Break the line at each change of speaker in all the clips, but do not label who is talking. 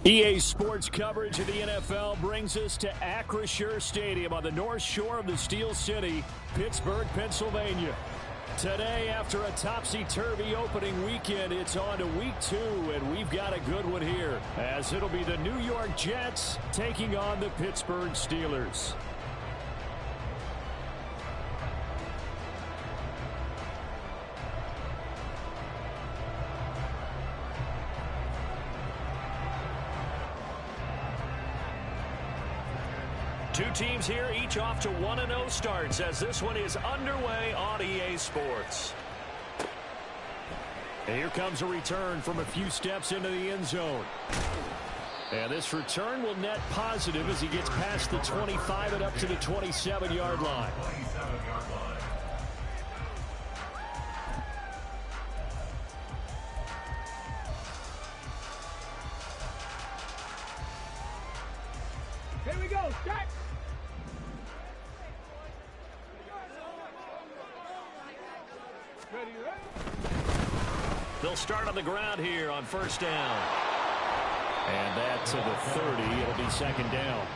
EA Sports coverage of the NFL brings us to Acrisure Stadium on the north shore of the Steel City, Pittsburgh, Pennsylvania. Today, after a topsy-turvy opening weekend, it's on to week 2, and we've got a good one here, as it'll be the New York Jets taking on the Pittsburgh Steelers. Two teams here, each off to 1-0 starts as this one is underway on EA Sports. And here comes a return from a few steps into the end zone. And this return will net positive as he gets past the 25 and up to the 27-yard line.
Here we go, start!
They'll start on the ground here on first down. And that to the 30. It'll be second down.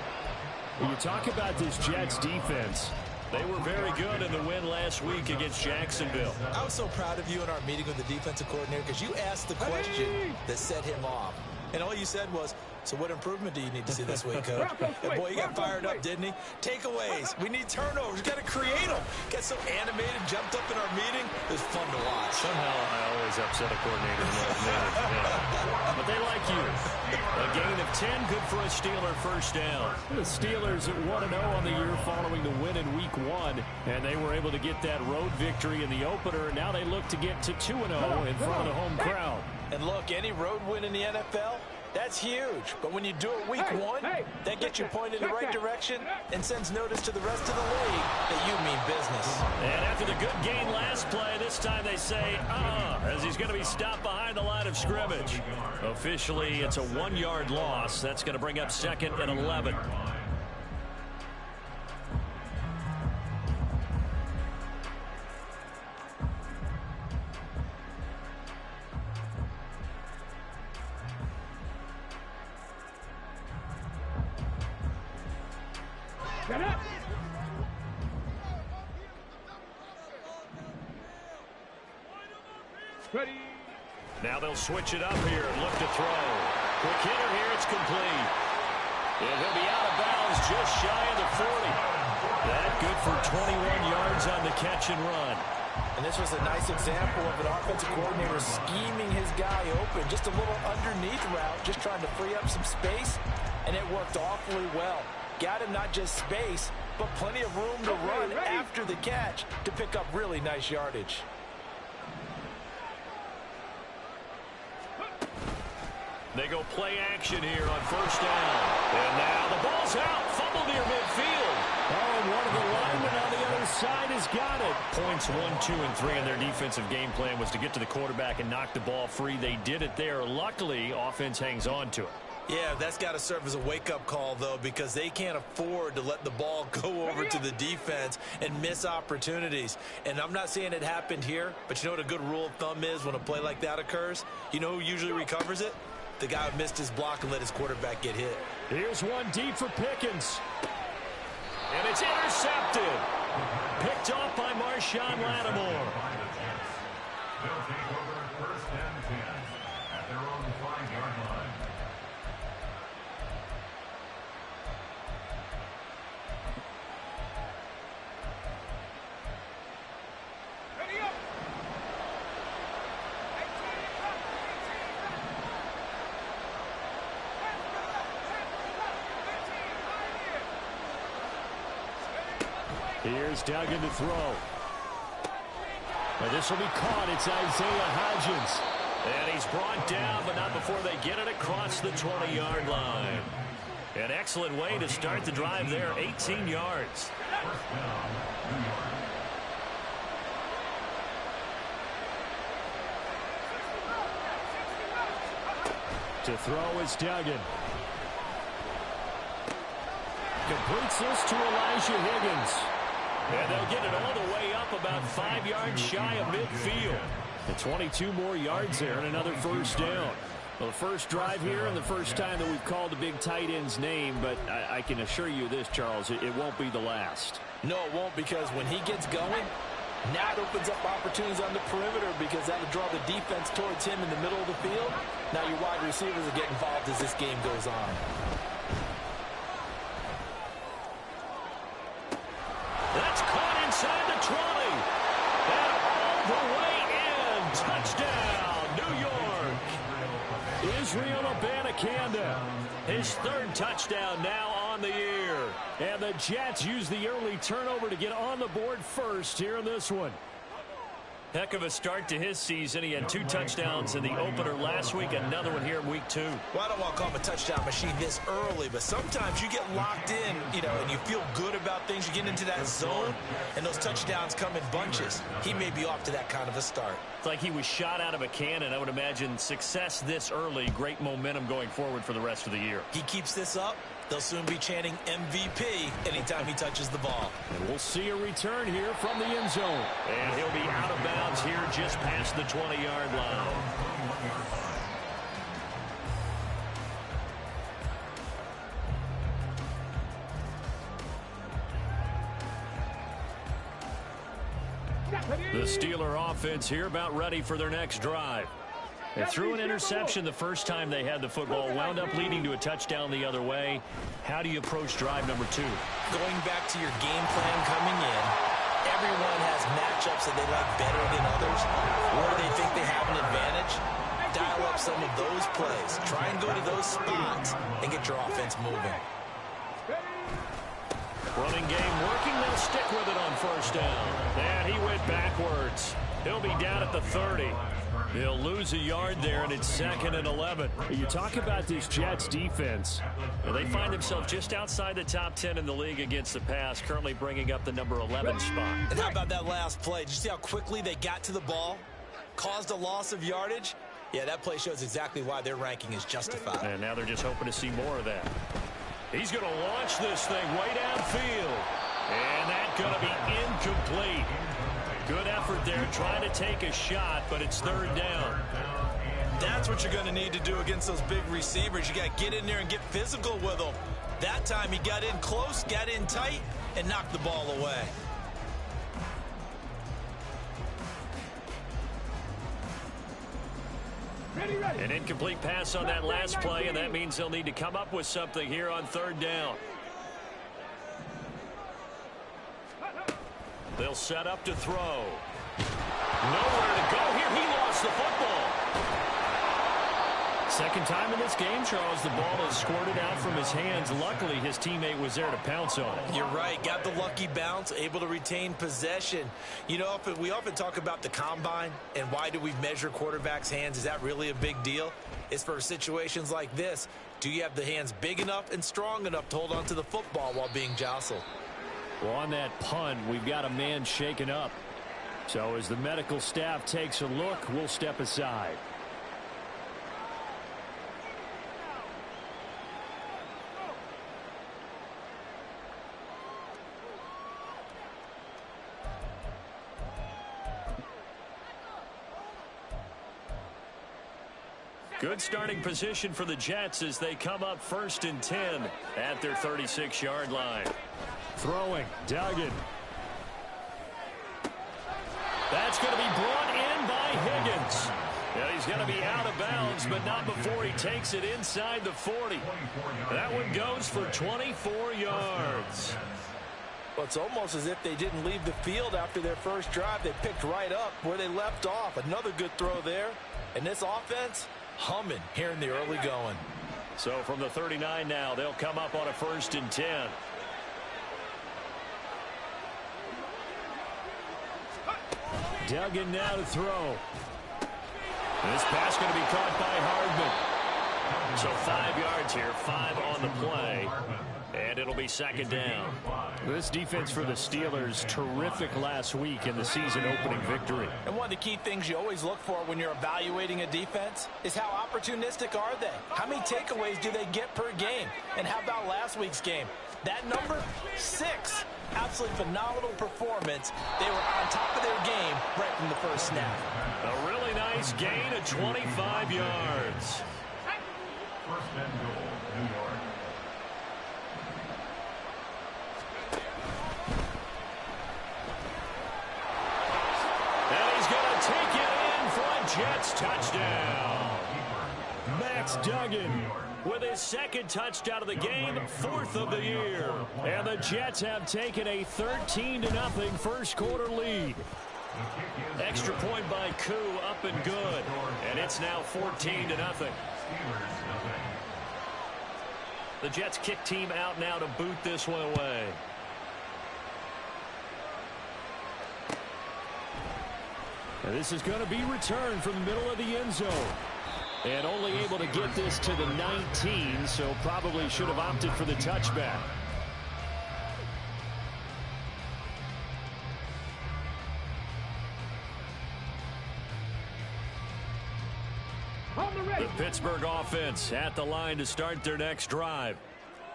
When you talk about this Jets defense, they were very good in the win last week against Jacksonville.
I was so proud of you in our meeting with the defensive coordinator because you asked the question that set him off. And all you said was, so what improvement do you need to see this week, Coach? And boy, he got fired up, didn't he? Takeaways. We need turnovers. We've got to create them. Got so animated, jumped up in our meeting. It was fun to watch.
Somehow I always upset a coordinator in those minutes. Yeah. But they like you. A gain of 10, good for a Steeler first down. The Steelers at 1-0 on the year following the win in Week 1. And they were able to get that road victory in the opener. Now they look to get to 2-0 in front of the home crowd.
And look, any road win in the NFL, that's huge. But when you do it Week 1, that gets you pointed in the right direction and sends notice to the rest of the league that you mean business.
And after the good gain last play, this time they say, as he's going to be stopped behind the line of scrimmage. Officially, it's a 1-yard loss. That's going to bring up second and 11.
Get up! Ready.
Now they'll switch it up here and look to throw. Quick hitter here, it's complete. And he'll be out of bounds just shy of the 40. That good for 21 yards on the catch and run.
And this was a nice example of an offensive coordinator scheming his guy open. Just a little underneath route, just trying to free up some space, and it worked awfully well. Got him not just space, but plenty of room to run after the catch to pick up really nice yardage.
They go play action here on first down. And now the ball's out. Fumble near midfield. Oh, and one of the linemen on the other side has got it. Points 1, 2, and 3 in their defensive game plan was to get to the quarterback and knock the ball free. They did it there. Luckily, offense hangs on to it.
Yeah, that's got to serve as a wake-up call, though, because they can't afford to let the ball go over to the defense and miss opportunities. And I'm not saying it happened here, but you know what a good rule of thumb is when a play like that occurs? You know who usually recovers it? The guy who missed his block and let his quarterback get hit.
Here's one deep for Pickens. And it's intercepted. Picked off by Marshawn Lattimore.
They'll take over first and 10 at their own 5-yard line.
Here's Duggan to throw. And this will be caught. It's Isaiah Hodgins. And he's brought down, but not before they get it across the 20-yard line. An excellent way to start the drive there, 18 yards. To throw is Duggan. Completes this to Elijah Higgins. And they'll get it all the way up about 5 yards shy of midfield. The 22 more yards there and another first down. Well, the first drive here and the first time that we've called a big tight end's name, but I can assure you this, Charles, it won't be the last.
No, it won't, because when he gets going, now it opens up opportunities on the perimeter because that'll draw the defense towards him in the middle of the field. Now your wide receivers will get involved as this game goes on.
That's caught inside the 20. And all the way in. Touchdown, New York. Israel Abanikanda, his third touchdown now on the year. And the Jets use the early turnover to get on the board first here in this one. Heck of a start to his season. He had 2 touchdowns in the opener last week, another one here in week 2.
Well, I don't want to call him a touchdown machine this early, but sometimes you get locked in, and you feel good about things. You get into that zone, and those touchdowns come in bunches. He may be off to that kind of a start.
It's like he was shot out of a cannon. I would imagine success this early, great momentum going forward for the rest of the year.
He keeps this up, they'll soon be chanting MVP anytime he touches the ball.
And we'll see a return here from the end zone. And he'll be out of bounds here just past the 20-yard line. The Steeler offense here about ready for their next drive. They threw an interception the first time they had the football, wound up leading to a touchdown the other way. How do you approach drive number 2?
Going back to your game plan coming in, everyone has matchups that they like better than others, or they think they have an advantage. Dial up some of those plays. Try and go to those spots and get your offense moving.
Running game working. They'll stick with it on first down. And he went backwards. He'll be down at the 30. They'll lose a yard there, and it's 2nd and 11. You talk about this Jets defense. They find themselves just outside the top 10 in the league against the pass, currently bringing up the number 11 spot.
And how about that last play? Did you see how quickly they got to the ball? Caused a loss of yardage? Yeah, that play shows exactly why their ranking is justified.
And now they're just hoping to see more of that. He's going to launch this thing way downfield. And that's going to be incomplete. Good effort there, trying to take a shot, but it's 3rd down.
That's what you're going to need to do against those big receivers. You got to get in there and get physical with them. That time he got in close, got in tight, and knocked the ball away.
An incomplete pass on that last play, and that means they'll need to come up with something here on 3rd down. They'll set up to throw. Nowhere to go here. He lost the football. Second time in this game, Charles, the ball is squirted out from his hands. Luckily, his teammate was there to pounce on it.
You're right. Got the lucky bounce, able to retain possession. We often talk about the combine and why do we measure quarterbacks' hands. Is that really a big deal? It's for situations like this. Do you have the hands big enough and strong enough to hold on to the football while being jostled?
Well, on that punt, we've got a man shaken up. So as the medical staff takes a look, we'll step aside. Good starting position for the Jets as they come up 1st and 10 at their 36-yard line. Throwing, Duggan. That's going to be brought in by Higgins. Yeah, he's going to be out of bounds, but not before he takes it inside the 40. That one goes for 24 yards.
Well, it's almost as if they didn't leave the field after their first drive. They picked right up where they left off. Another good throw there. And this offense, humming here in the early going.
So from the 39 now, they'll come up on a 1st and 10. Duggan now to throw. This pass going to be caught by Hardman. So 5 yards here, 5 on the play. And it'll be 2nd down. This defense for the Steelers, terrific last week in the season-opening victory.
And one of the key things you always look for when you're evaluating a defense is how opportunistic are they? How many takeaways do they get per game? And how about last week's game? That number, 6. Absolutely phenomenal performance. They were on top of their game right from the first snap.
A really nice gain of 25 yards.
First and goal, New York.
And he's going to take it in for a Jets touchdown. Max Duggan with his second touchdown of the game, 4th of the year. And the Jets have taken a 13-0 first quarter lead. Extra point by Koo, up and good. And it's now 14-0. The Jets kick team out now to boot this one away. And this is going to be returned from the middle of the end zone. And only able to get this to the 19, so probably should have opted for the touchback. The Pittsburgh offense at the line to start their next drive.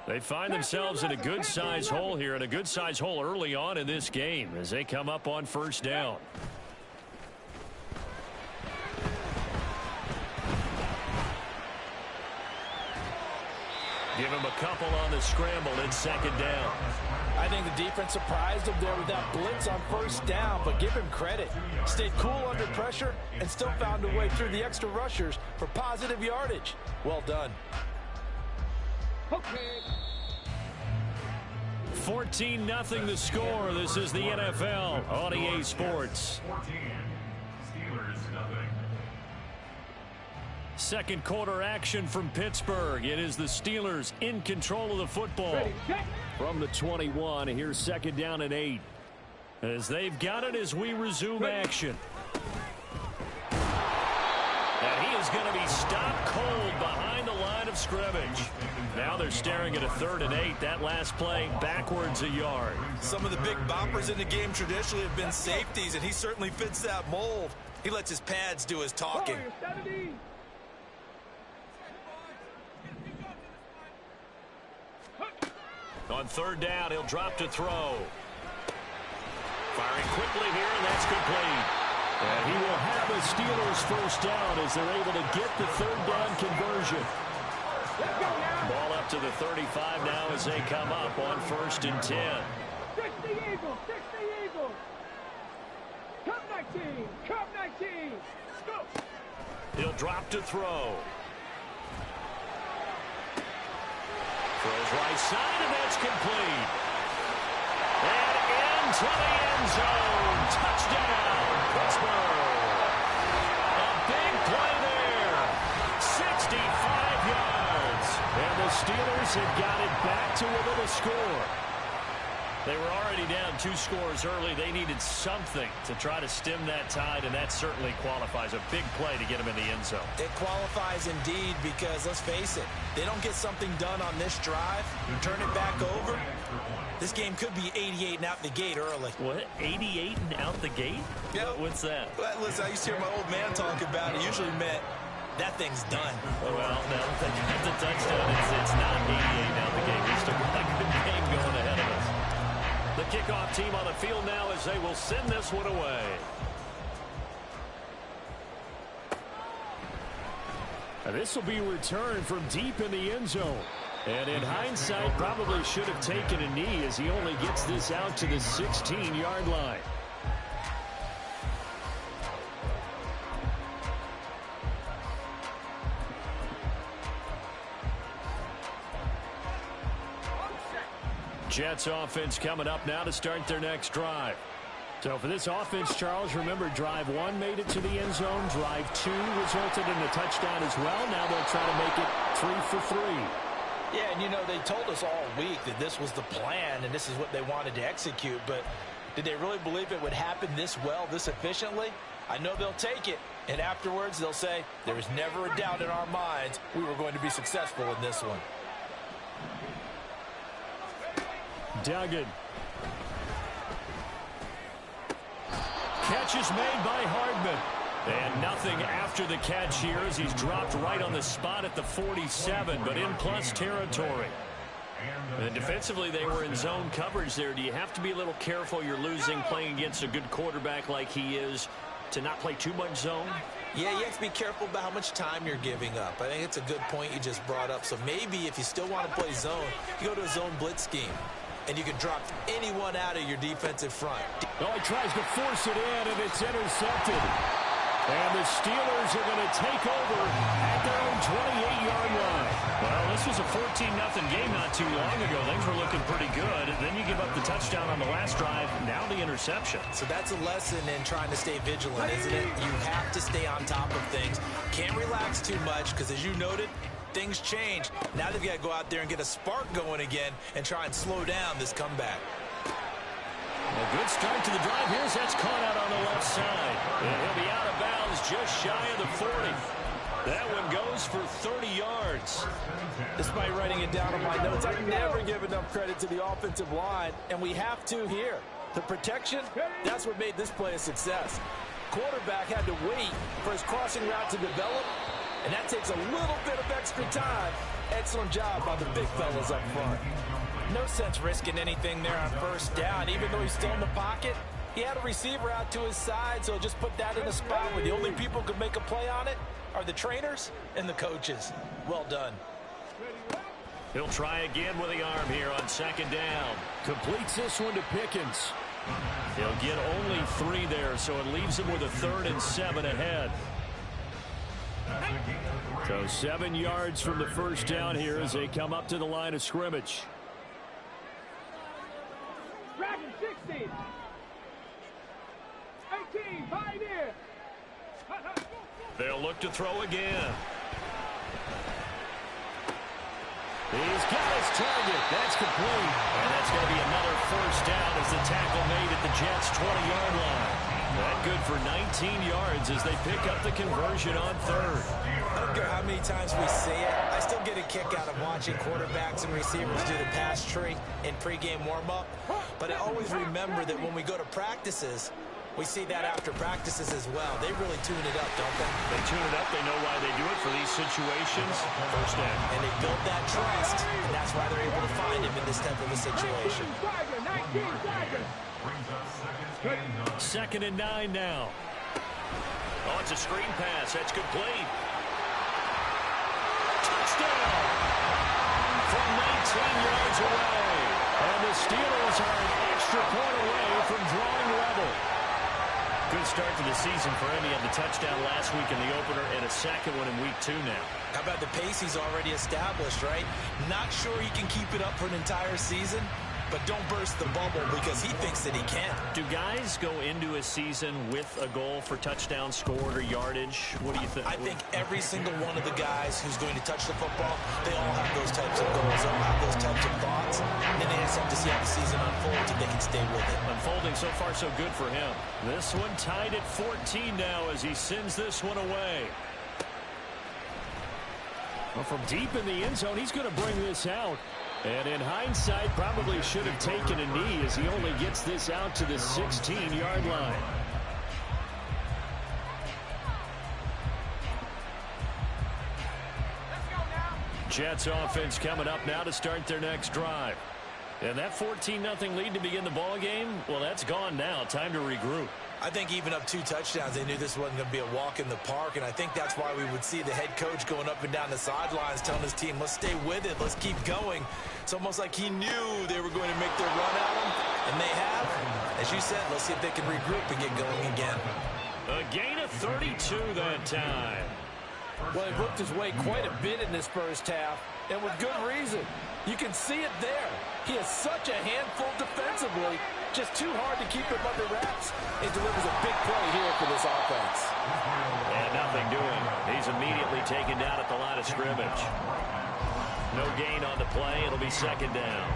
They find themselves in a good-sized hole here, and a good-sized hole early on in this game as they come up on first down. Give him a couple on the scramble. It's second down.
I think the defense surprised him there with that blitz on first down, but give him credit. Stayed cool under pressure and still found a way through the extra rushers for positive yardage. Well done.
Okay.
14-0 the score. This is the NFL on EA Sports.
14. Steelers, nothing.
Second quarter action from Pittsburgh. It is the Steelers in control of the football.
Ready, set.
From the 21, here's second down and 8. As they've got it as we resume action. And he is going to be stopped cold behind the line of scrimmage. Now they're staring at a 3rd and 8. That last play backwards a yard.
Some of the big boppers in the game traditionally have been safeties, and he certainly fits that mold. He lets his pads do his talking.
Warrior 70.
On 3rd down, he'll drop to throw. Firing quickly here, and that's complete. And he will have a Steelers first down as they're able to get the 3rd down conversion.
Let's go now.
Ball up to the 35 now as they come up on 1st and 10.
60 Eagles, 60 Eagles. Come 19, come 19. Go.
He'll drop to throw. Throws right side, and that's complete. And into the end zone. Touchdown, Pittsburgh. A big play there. 65 yards. And the Steelers have got it back to within a score. They were already down 2 scores early. They needed something to try to stem that tide, and that certainly qualifies. A big play to get them in the end zone.
It qualifies indeed because, let's face it, they don't get something done on this drive, turn it back over. This game could be 88 and out the gate early.
What? 88 and out the gate?
Yeah.
What's that?
Well, listen, I used to hear my old man talk about it. Usually meant that thing's done.
Well, now that they get the touchdown, it's not 88 and out the gate. We still got a good game going ahead of us. The kickoff team on the field now as they will send this one away. And this will be returned from deep in the end zone. And in hindsight, probably should have taken a knee as he only gets this out to the 16-yard line. Jets offense coming up now to start their next drive. So for this offense, Charles, remember drive 1 made it to the end zone. Drive 2 resulted in a touchdown as well. Now they'll try to make it 3 for 3.
Yeah, and you know, they told us all week that this was the plan and this is what they wanted to execute, but did they really believe it would happen this well, this efficiently? I know they'll take it, and afterwards they'll say, there was never a doubt in our minds we were going to be successful in this one.
Duggan. Catch is made by Hardman. And nothing after the catch here as he's dropped right on the spot at the 47, but in plus territory. And defensively, they were in zone coverage there. Do you have to be a little careful? You're losing playing against a good quarterback like he is to not play too much zone?
Yeah, you have to be careful about how much time you're giving up. I think it's a good point you just brought up. So maybe if you still want to play zone, you go to a zone blitz scheme, and you can drop anyone out of your defensive front.
Oh, he tries to force it in, and it's intercepted. And the Steelers are going to take over at their own 28-yard line.
Well, this was a 14-0 game not too long ago. Things were looking pretty good. Then you give up the touchdown on the last drive. Now the interception.
So that's a lesson in trying to stay vigilant, isn't it? You have to stay on top of things. Can't relax too much because, as you noted, things change. Now they've got to go out there and get a spark going again and try and slow down this comeback.
A good start to the drive. Here's that's caught out on the left side. And he'll be out of bounds just shy of the 40. That one goes for 30 yards.
Despite writing it down on my notes, I never give enough credit to the offensive line, and we have to here. The protection, that's what made this play a success. Quarterback had to wait for his crossing route to develop, and that takes a little bit of extra time. Excellent job by the big fellas up front. No sense risking anything there on first down. Even though he's still in the pocket, he had a receiver out to his side, so just put that in a spot where the only people who could make a play on it are the trainers and the coaches. Well done.
He'll try again with the arm here on second down. Completes this one to Pickens. He'll get only 3 there, so it leaves him with a 3rd and 7 ahead. So 7 yards from the first down here as they come up to the line of scrimmage.
Dragon 16. 18, Pioneer.
They'll look to throw again. He's got his target. That's complete. And that's going to be another first down as the tackle made at the Jets' 20-yard line. That good for 19 yards as they pick up the conversion on 3rd.
I don't care how many times we say it, I still get a kick out of watching quarterbacks and receivers do the pass tree in pregame warm-up. But I always remember that when we go to practices, we see that after practices as well. They really tune it up, don't they?
They tune it up. They know why they do it for these situations. First down.
And they build that trust, and that's why they're able to find him in this type of a situation.
19, Tiger.
2nd and 9 now. Oh, it's a screen pass. That's complete. Touchdown! From 19 yards away. And the Steelers are an extra point away from drawing level. Good start to the season for him. He had the touchdown last week in the opener and a second one in week 2 now.
How about the pace he's already established, right? Not sure he can keep it up for an entire season, but don't burst the bubble because he thinks that he can.
Do guys go into a season with a goal for touchdown scored or yardage? What do you think?
I think every single one of the guys who's going to touch the football, they all have those types of goals. They all have those types of thoughts. And then they just have to see how the season unfolds if they can stay with it.
Unfolding so far so good for him. This one tied at 14 now as he sends this one away. Well, from deep in the end zone, he's going to bring this out. And in hindsight, probably should have taken a knee as he only gets this out to the 16-yard line. Jets offense coming up now to start their next drive. And that 14-0 lead to begin the ball game, well, that's gone now. Time to regroup.
I think even up 2 touchdowns, they knew this wasn't going to be a walk in the park, and I think that's why we would see the head coach going up and down the sidelines telling his team, let's stay with it, let's keep going. It's almost like he knew they were going to make their run at him, and they have. As you said, let's see if they can regroup and get going again.
A gain of 32 that time.
Well, he worked his way quite a bit in this first half, and with good reason. You can see it there. He is such a handful defensively, just too hard to keep him under wraps. It delivers a big play here for this offense.
And nothing doing. He's immediately taken down at the line of scrimmage. No gain on the play. It'll be second down.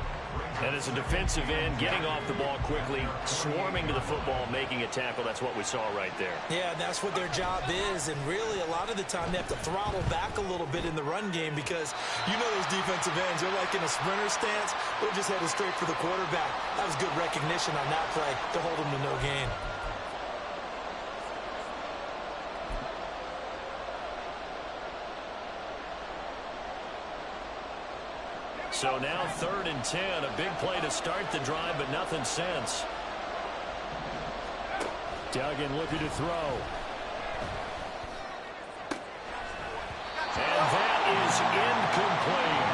And as a defensive end, getting off the ball quickly, swarming to the football, making a tackle, that's what we saw right there.
Yeah, that's what their job is, and really a lot of the time they have to throttle back a little bit in the run game because you know those defensive ends, they're like in a sprinter stance. They're just headed straight for the quarterback. That was good recognition on that play to hold him to no gain.
So now 3rd and 10, a big play to start the drive, but nothing since. Duggan looking to throw. And that is incomplete.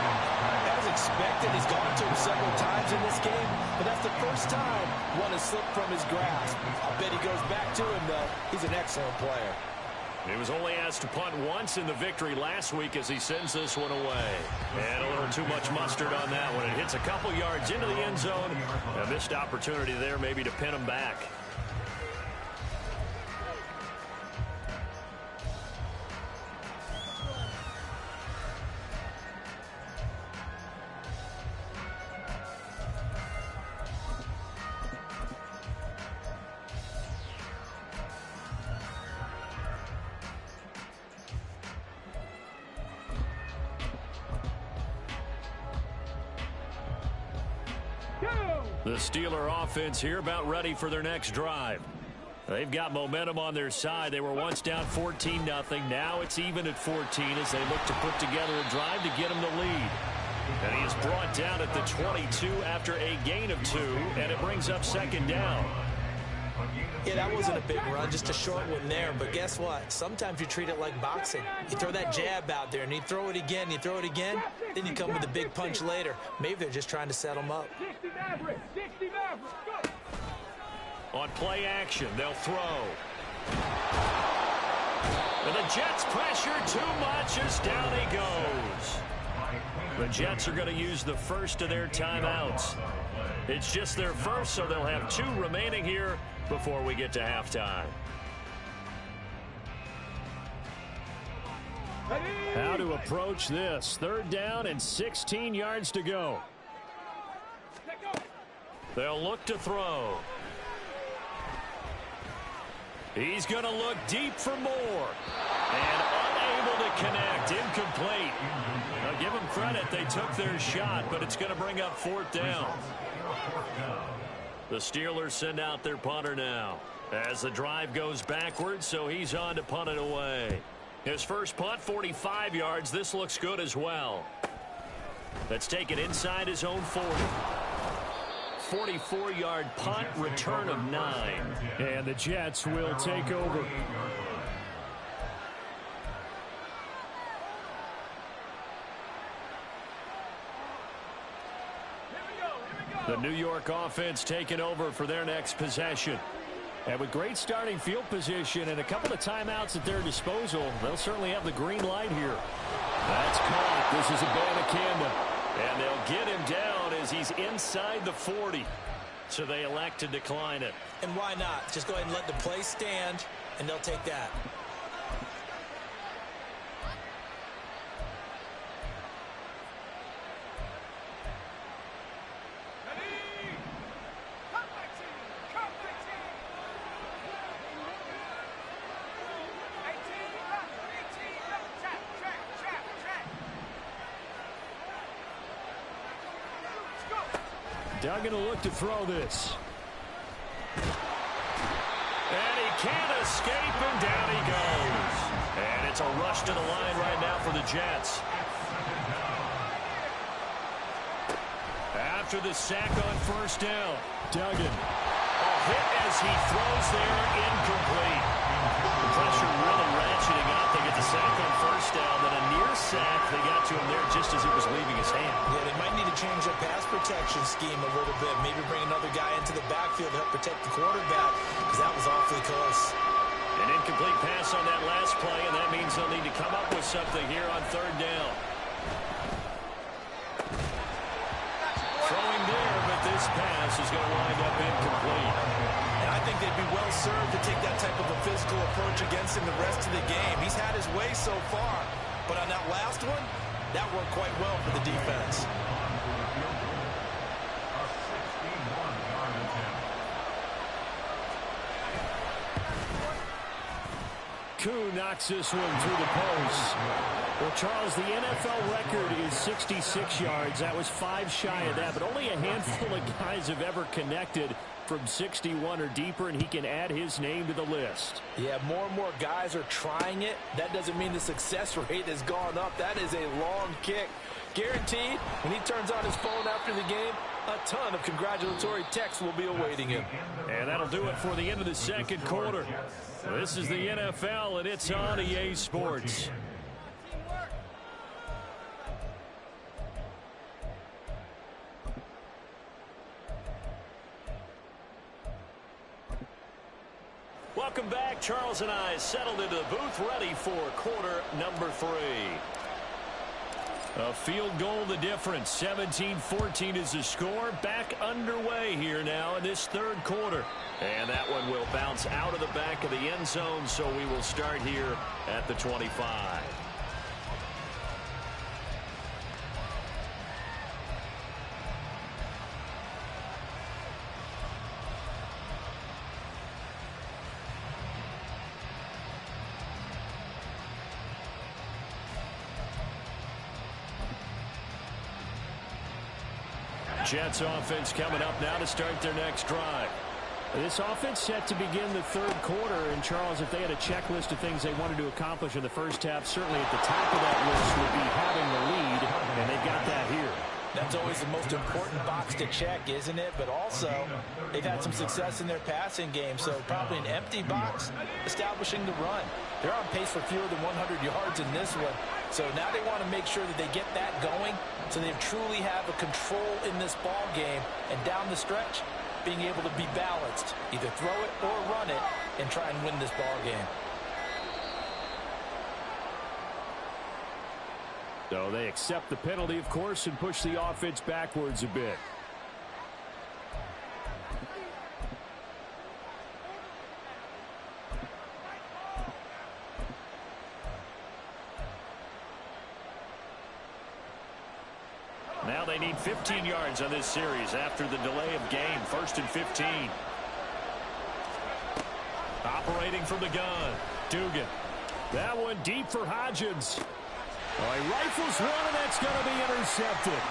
As expected, he's gone to him several times in this game, but that's the first time one has slipped from his grasp. I bet he goes back to him, though. He's an excellent player.
He was only asked to punt once in the victory last week as he sends this one away. And a little too much mustard on that one. It hits a couple yards into the end zone. A missed opportunity there maybe to pin him back. The Steeler offense here about ready for their next drive. They've got momentum on their side. They were once down 14-0. Now it's even at 14 as they look to put together a drive to get them the lead. And he is brought down at the 22 after a gain of 2, and it brings up second down.
Yeah, that wasn't a big run, just a short one there. But guess what? Sometimes you treat it like boxing. You throw that jab out there, and you throw it again, you throw it again, then you come with a big punch later. Maybe they're just trying to set them up.
On play action, they'll throw. And the Jets pressure too much as down he goes. The Jets are going to use the first of their timeouts. It's just their first, so they'll have 2 remaining here before we get to halftime. How to approach this. 3rd down and 16 yards to go. They'll look to throw. He's going to look deep for more. And unable to connect. Incomplete. Now give them credit. They took their shot, but it's going to bring up 4th down. The Steelers send out their punter now as the drive goes backwards, so he's on to punt it away. His first punt, 45 yards. This looks good as well. Let's take it inside his own 40. 44-yard punt, return of 9. And the Jets will take over. The New York offense taking over for their next possession. And with great starting field position and a couple of timeouts at their disposal, they'll certainly have the green light here. That's caught. This is Abanikanda. And they'll get him down as he's inside the 40. So they elect to decline it.
And why not? Just go ahead and let the play stand, and they'll take that.
Duggan will look to throw this. And he can't escape, and down he goes. And it's a rush to the line right now for the Jets. After the sack on 1st down, Duggan. A hit as he throws there, incomplete. The pressure really ratcheting up. They get the sack on 1st down, then a near sack. They got to him there just as it was leaving his hand.
Yeah, they might need to change their pass protection scheme a little bit. Maybe bring another guy into the backfield to help protect the quarterback, because that was awfully close.
An incomplete pass on that last play, and that means they'll need to come up with something here on 3rd down. Throwing there, but this pass is going to wind up incomplete.
And I think they'd be well served to take that type of a physical approach against him the rest of the game. He's had his way so far, but on that last one, that worked quite well for the defense.
Koo knocks this one through the post. Well, Charles, the NFL record is 66 yards. That was 5 shy of that, but only a handful of guys have ever connected from 61 or deeper, and he can add his name to the list.
Yeah, more and more guys are trying it. That doesn't mean the success rate has gone up. That is a long kick. Guaranteed, when he turns on his phone after the game, A ton of congratulatory texts will be awaiting him.
And that'll do it for the end of the second quarter. This is the NFL, and it's on EA Sports. Welcome back. Charles and I settled into the booth, ready for quarter number 3. A field goal the difference. 17-14 is the score. Back underway here now in this third quarter. And that one will bounce out of the back of the end zone, so we will start here at the 25. Jets offense coming up now to start their next drive. This offense set to begin the third quarter. And, Charles, if they had a checklist of things they wanted to accomplish in the first half, certainly at the top of that list would be having the lead, and they've got that here.
That's always the most important box to check, isn't it? But also, they've had some success in their passing game, so probably an empty box establishing the run. They're on pace for fewer than 100 yards in this one, so now they want to make sure that they get that going so they truly have a control in this ball game, and down the stretch, being able to be balanced, either throw it or run it, and try and win this ball game.
So they accept the penalty, of course, and push the offense backwards a bit. Now they need 15 yards on this series after the delay of game. 1st and 15. Operating from the gun. Dugan. That one deep for Hodgins. He rifles one, and that's going to be intercepted.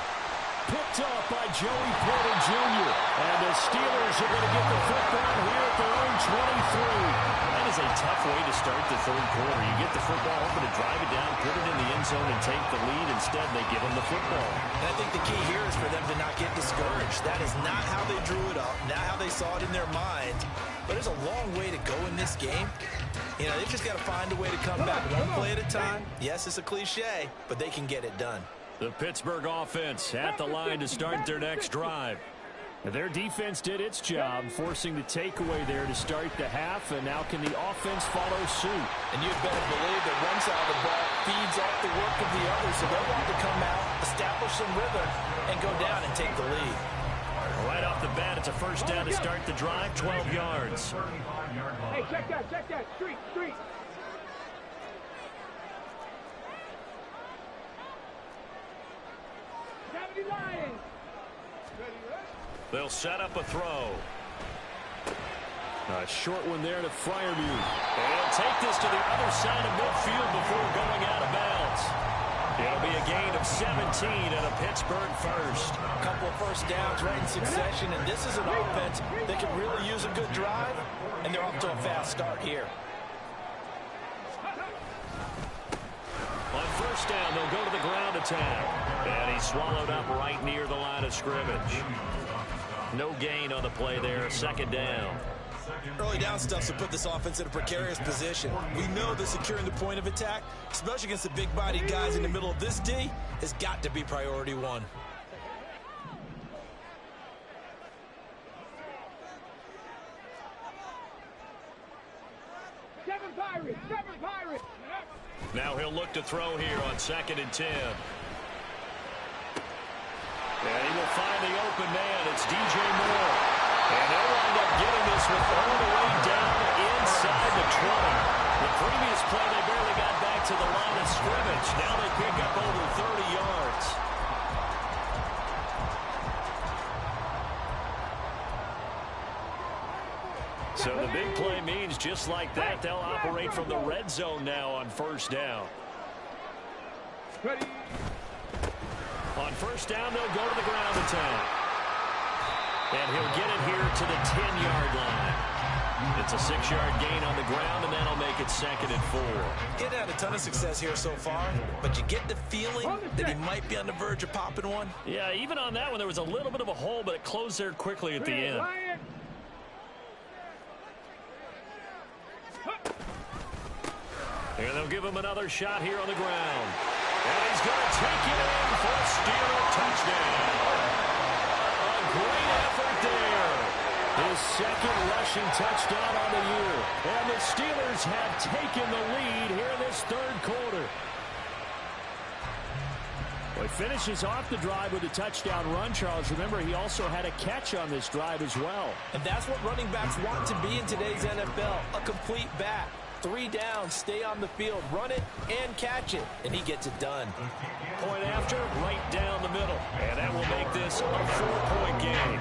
Picked up by Joey Porter Jr. And the Steelers are going to get the football here at their own 23. That is a tough way to start the third quarter. You get the football, hoping to drive it down, put it in the end zone, and take the lead. Instead, they give them the football.
And I think the key here is for them to not get discouraged. That is not how they drew it up, not how they saw it in their minds. But there's a long way to go in this game. You know, they've just got to find a way to come back one play at a time. Yes, it's a cliche, but they can get it done.
The Pittsburgh offense at the line to start their next drive. Their defense did its job, forcing the takeaway there to start the half, and now can the offense follow suit?
And you'd better believe that one side of the ball feeds off the work of the other, so they want to come out, establish some rhythm, and go down and take the lead.
Right off the bat, it's a first down to start the drive, 12 yards.
Hey, check that. Street. Lions.
They'll set up a throw. A short one there to Freiermuth. And he'll take this to the other side of midfield before going out of bounds. It'll be a gain of 17 and a Pittsburgh first.
A couple of first downs right in succession, and this is an offense that can really use a good drive, and they're off to a fast start here.
On first down, they'll go to the ground attack. And he's swallowed up right near the line of scrimmage. No gain on the play there, second down.
Early down stuff to put this offense in a precarious position. We know that securing the point of attack, especially against the big-bodied guys in the middle of this D, has got to be priority one.
Seven Pirates.
Now he'll look to throw here on 2nd and 10. And he will find the open man. It's DJ Moore. And they'll wind up getting this one all the way down inside the 20. The previous play, they barely got back to the line of scrimmage. Now they pick up over 30 yards. So the big play means just like that, they'll operate from the red zone now on first down.
Ready.
On first down, they'll go to the ground attack. And he'll get it here to the 10-yard line. It's a 6-yard gain on the ground, and that'll make it 2nd and 4.
He's had a ton of success here so far, but you get the feeling that he might be on the verge of popping one.
Yeah, even on that one, there was a little bit of a hole, but it closed there quickly at the end. And they'll give him another shot here on the ground. And he's going to take it in for a Steeler touchdown. A great effort there. His 2nd rushing touchdown on the year. And the Steelers have taken the lead here in this 3rd quarter. Well, he finishes off the drive with a touchdown run, Charles. Remember, he also had a catch on this drive as well.
And that's what running backs want to be in today's NFL, a complete back. 3 downs, stay on the field, run it, and catch it. And he gets it done.
Point after, right down the middle. And that will make this a 4-point game.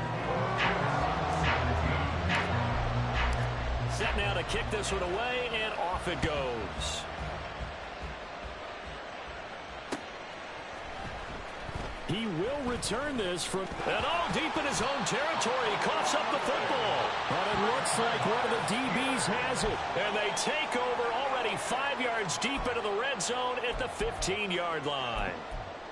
Set now to kick this one away, and off it goes. He will return this from and all deep in his own territory. He coughs up the football. But it looks like one of the DBs has it. And they take over already 5 yards deep into the red zone at the 15-yard line.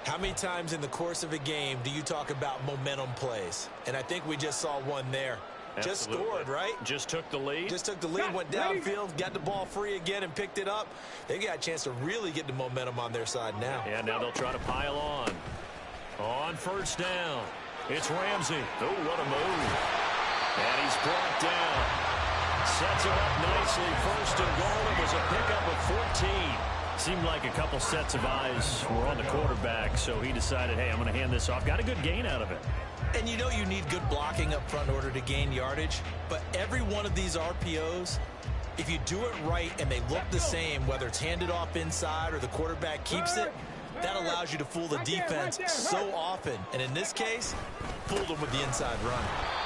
How many times in the course of a game do you talk about momentum plays? And I think we just saw one there.
Absolutely.
Just scored, right?
Just took the lead.
Just took the lead, went downfield, got the ball free again, and picked it up. They got a chance to really get the momentum on their side now.
Yeah, now they'll try to pile on. On 1st down, it's Ramsey. Oh, what a move. And he's brought down. Sets him up nicely. 1st and goal. It was a pickup of 14. Seemed like a couple sets of eyes were on the quarterback, so he decided, hey, I'm going to hand this off. Got a good gain out of it.
And you know you need good blocking up front in order to gain yardage, but every one of these RPOs, if you do it right and they look the same, whether it's handed off inside or the quarterback keeps it, that allows you to fool the defense so often. And in this case, fooled them with the inside run.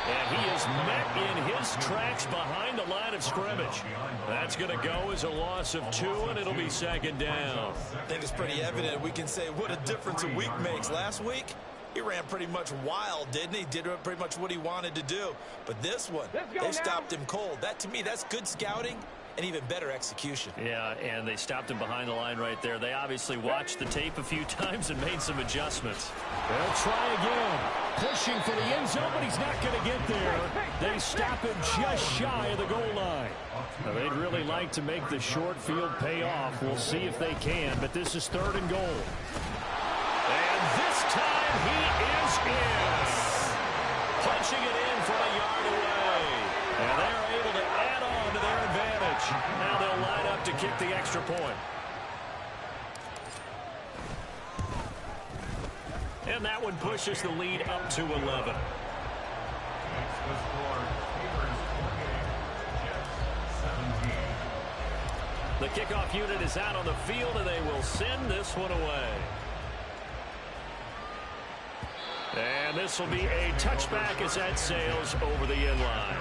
And he is met in his tracks behind the line of scrimmage. That's going to go as a loss of 2, and it'll be 2nd down.
I think it's pretty evident. We can say what a difference a week makes. Last week, he ran pretty much wild, didn't he? Did pretty much what he wanted to do. But this one, they stopped him cold. That, to me, that's good scouting and even better execution.
Yeah, and they stopped him behind the line right there. They obviously watched the tape a few times and made some adjustments. They'll try again. Pushing for the end zone, but he's not going to get there. They stop him just shy of the goal line. Now, they'd really like to make the short field pay off. We'll see if they can, but this is 3rd and goal. And this time he is in. Punching it in from a yard away. And they're able to add on to their advantage. Now they'll line up to kick the extra point. And that one pushes the lead up to 11. The kickoff unit is out on the field, and they will send this one away. And this will be a touchback as that sails over the end line.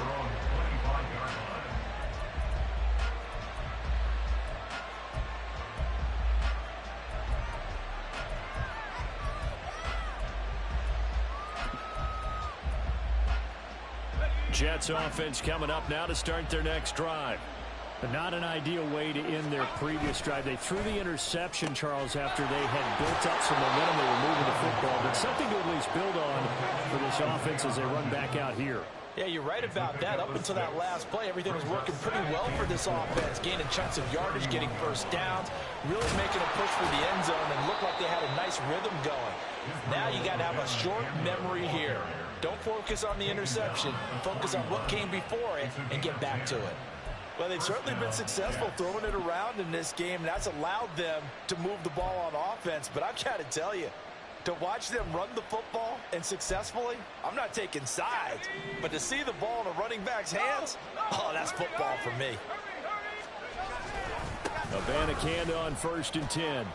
Jets offense coming up now to start their next drive. But not an ideal way to end their previous drive. They threw the interception, Charles, after they had built up some momentum. They were moving the football, but something to at least build on for this offense as they run back out here.
Yeah, you're right about that. Up until that last play, everything was working pretty well for this offense. Gaining chunks of yardage, getting 1st downs, really making a push for the end zone, and looked like they had a nice rhythm going. Now you got to have a short memory here. Don't focus on the interception. Focus on what came before it and get back to it. Well, they've certainly been successful throwing it around in this game, and that's allowed them to move the ball on offense. But I've got to tell you, to watch them run the football and successfully, I'm not taking sides, but to see the ball in a running back's hands, oh, that's football for me.
Abanikanda on 1st and 10.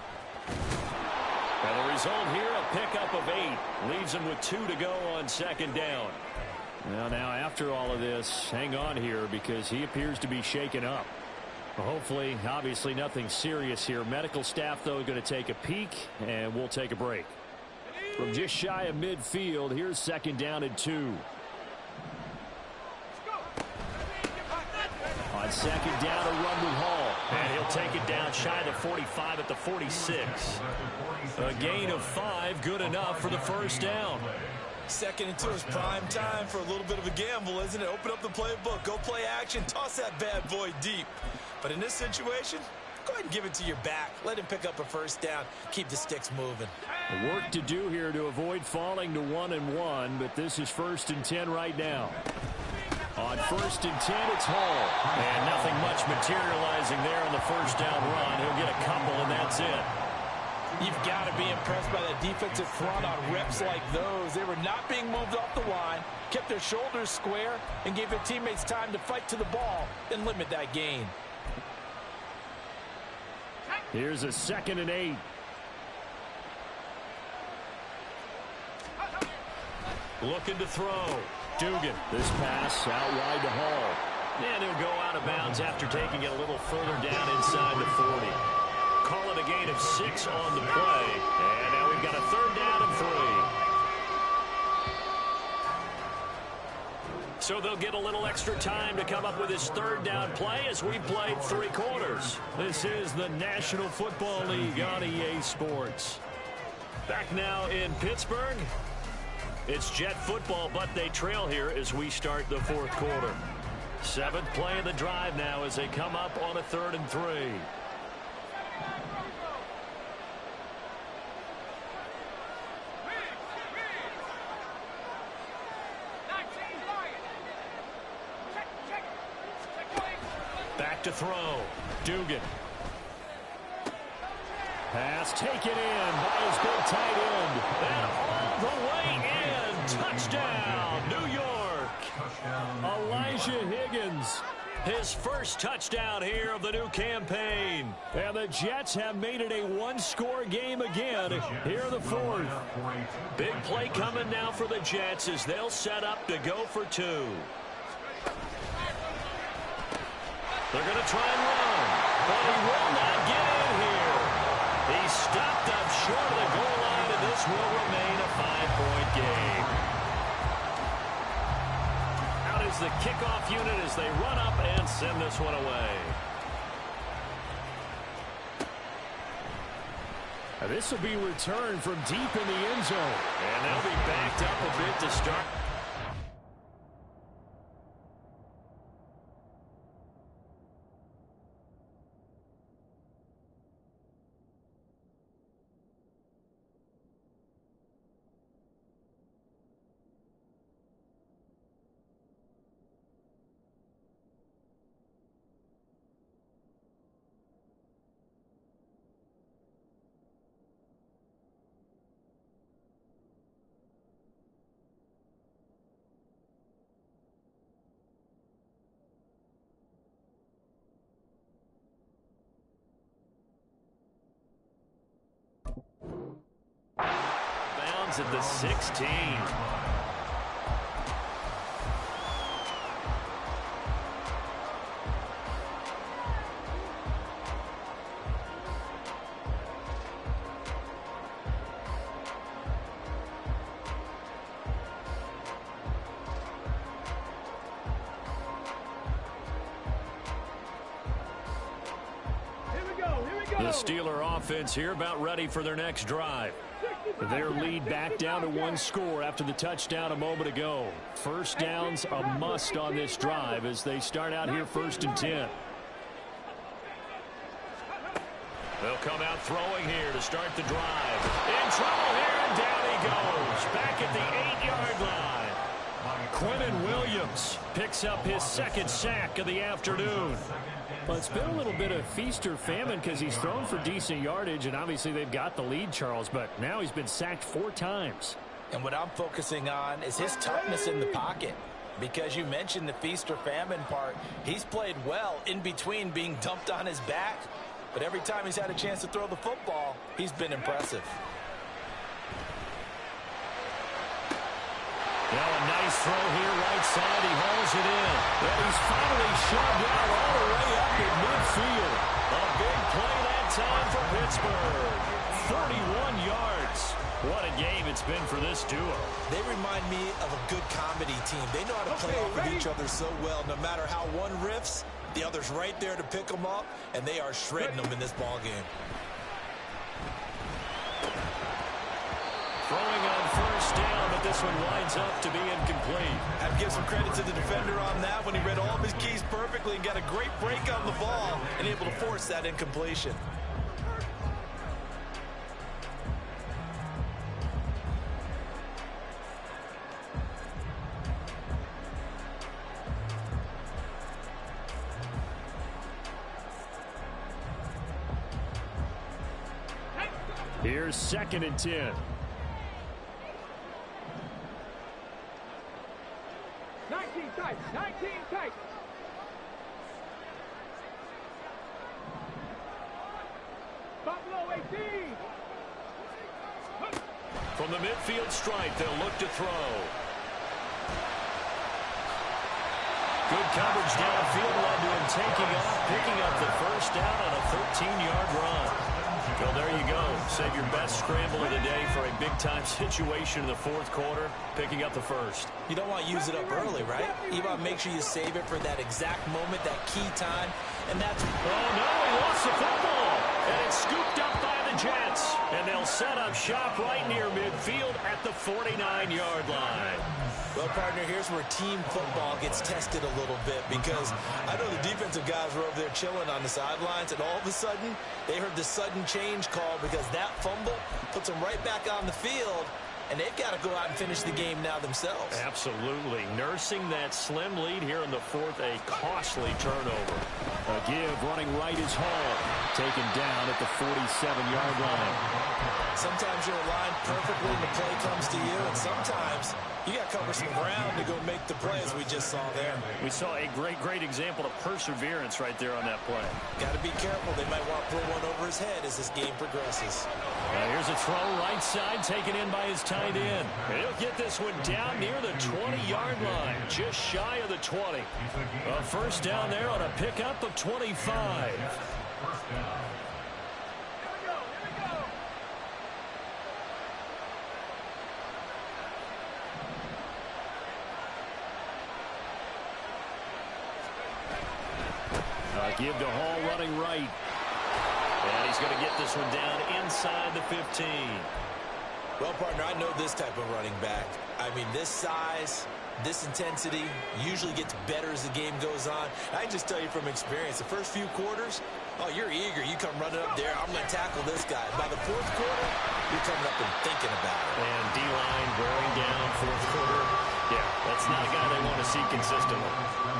And the result here, a pickup of 8. Leaves them with 2 to go on 2nd down. Now after all of this, hang on here because he appears to be shaken up. Hopefully, obviously nothing serious here. Medical staff, though, going to take a peek, and we'll take a break. From just shy of midfield, here's 2nd down and 2. On second down, a run with Hall. And he'll take it down shy of the 45 at the 46. A gain of 5, good enough for the first down.
Second and 2 is prime time for a little bit of a gamble, isn't it? Open up the playbook, go play action, toss that bad boy deep. But in this situation, go ahead and give it to your back. Let him pick up a first down. Keep the sticks moving.
Work to do here to avoid falling to 1-1, but this is 1st and 10 right now. On 1st and 10, it's Hall. And nothing much materializing there on the first down run. He'll get a couple, and that's it.
You've got to be impressed by that defensive front on reps like those. They were not being moved off the line, kept their shoulders square, and gave their teammates time to fight to the ball and limit that gain.
Here's a 2nd and 8. Looking to throw. Dugan. This pass out wide to Hall. And he'll go out of bounds after taking it a little further down inside the 40. Call it a gain of 6 on the play. And now we've got a 3rd down and 3. So they'll get a little extra time to come up with his 3rd down play as we played 3 quarters. This is the National Football League on EA Sports. Back now in Pittsburgh. It's Jet football, but they trail here as we start the 4th quarter. 7th play of the drive now as they come up on a 3rd and 3. Back to throw. Dugan. Pass taken in by his big tight end. And all the way in. Touchdown, New York. Elijah Higgins. His first touchdown here of the new campaign. And the Jets have made it a 1-score game again here in the 4th. Big play coming now for the Jets as they'll set up to go for 2. They're going to try and run, but he will not get in here. He stopped up short of the goal line, and this will remain a 5-point game. Out is the kickoff unit as they run up and send this one away. Now this will be returned from deep in the end zone, and they'll be backed up a bit to start. At the 16. The Steeler offense here about ready for their next drive. Their lead back down to 1 score after the touchdown a moment ago. First down's a must on this drive as they start out here 1st and 10. They'll come out throwing here to start the drive. In trouble here, and down he goes. Back at the 8-yard line. Quentin Williams picks up his 2nd sack of the afternoon. Well, it's been a little bit of feast or famine because he's thrown for decent yardage, and obviously they've got the lead, Charles, but now he's been sacked 4 times.
And what I'm focusing on is his toughness in the pocket. Because you mentioned the feast or famine part, he's played well in between being dumped on his back. But every time he's had a chance to throw the football, he's been impressive.
Well, a nice throw here right side. He hauls it in. And he's finally shoved out all the way up in midfield. A big play that time for Pittsburgh. 31 yards. What a game it's been for this duo.
They remind me of a good comedy team. They know how to play off of each other so well. No matter how one riffs, The other's right there to pick them up, and they are shredding them in this ball game.
Throwing on first down, but this one winds up to be incomplete.
I have to give some credit to the defender on that when he read all of his keys perfectly and got a great break on the ball and able to force that incompletion.
Here's 2nd and 10.
19 tight. 19 tight. Buffalo 18.
From the midfield stripe, they'll look to throw. Good coverage downfield led to him taking off, picking up the first down on a 13-yard run. Well, there you go. Save your best scramble of the day for a big-time situation in the 4th quarter, picking up the first.
You don't want to use it up early, right? You want to make sure you save it for that exact moment, that key time, and that's...
Oh, no, he lost the football, and it's scooped up by the Jets, and they'll set up shop right near midfield at the 49-yard line.
Well, partner, here's where team football gets tested a little bit because I know the defensive guys were over there chilling on the sidelines, and all of a sudden, they heard the sudden change call because that fumble puts them right back on the field, and they've got to go out and finish the game now themselves.
Absolutely. Nursing that slim lead here in the 4th, a costly turnover. A give running right is Hall, taken down at the 47-yard line.
Sometimes you're aligned perfectly and the play comes to you, and sometimes you got to cover some ground to go make the play, as we just saw there.
We saw a great example of perseverance right there on that play.
Got to be careful. They might want to throw one over his head as this game progresses.
Now here's a throw right side taken in by his tight end. And he'll get this one down near the 20-yard line, just shy of the 20. A first down there on a pickup of 25.
First down.
Give to Hall running right. And he's going to get this one down inside the 15.
Well, partner, I know this type of running back. I mean, this size, this intensity usually gets better as the game goes on. I can just tell you from experience, the first few quarters, oh, you're eager. You come running up there, I'm going to tackle this guy. By the 4th quarter, you're coming up and thinking about it.
And D-line wearing down 4th quarter. Yeah, that's not a guy they want to see consistently.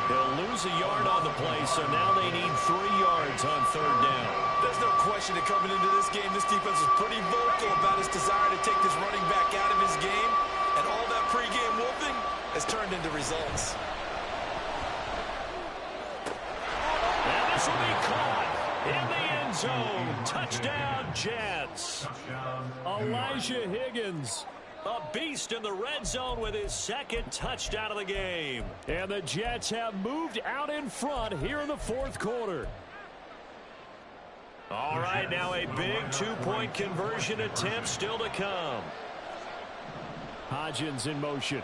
They'll lose a yard on the play, so now they need 3 yards on 3rd down.
There's no question that coming into this game, this defense is pretty vocal about his desire to take this running back out of his game, and all that pregame whooping has turned into results.
And this will be caught in the end zone. Touchdown, Jets. Elijah Higgins, a beast in the red zone with his 2nd touchdown of the game. And the Jets have moved out in front here in the 4th quarter. All right, now a big 2-point conversion attempt still to come. Hodgins in motion.